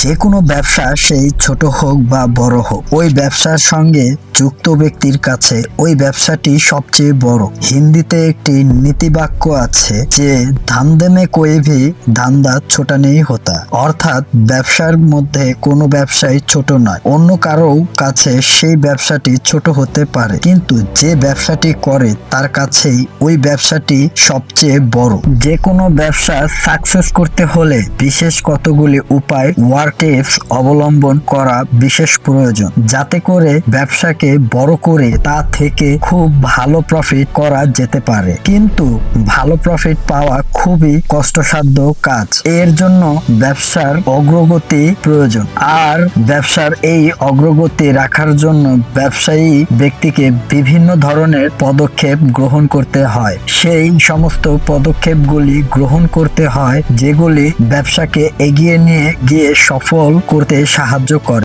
যে কোনো ব্যবসা সেই ছোট হোক বা বড় হোক, ওই ব্যবসার সঙ্গে যুক্ত ব্যক্তির কাছে ওই ব্যবসাটি সবচেয়ে বড়। হিন্দিতে একটি নীতিবাক্য আছে যে ধান্দে মে কোই ভি ধান্দা ছোটা নেই হোতা, অর্থাৎ ব্যবসার মধ্যে কোনো ব্যবসাই ছোট নয়। অন্য কারো কাছে সেই ব্যবসাটি ছোট হতে পারে, কিন্তু যে ব্যবসাটি করে তার কাছেই ওই ব্যবসাটি সবচেয়ে বড়। যে কোনো ব্যবসা সাকসেস করতে হলে বিশেষ কতগুলি উপায় ওয়ার্ক টিপস অবলম্বন করা বিশেষ প্রয়োজন, যাতে করে ব্যবসাকে বড় করে তা থেকে খুব ভালো প্রফিট করা যেতে পারে। কিন্তু ভালো প্রফিট পাওয়া খুবই কষ্টসাধ্য কাজ। এর জন্য ব্যবসার অগ্রগতি প্রয়োজন, আর ব্যবসার এই অগ্রগতি রাখার জন্য ব্যবসায়ী ব্যক্তিকে বিভিন্ন ধরনের পদক্ষেপ গ্রহণ করতে হয়। সেই সমস্ত পদক্ষেপগুলি গ্রহণ করতে হয় যেগুলি ব্যবসাকে এগিয়ে নিয়ে গিয়ে সফল করতে সাহায্য করে।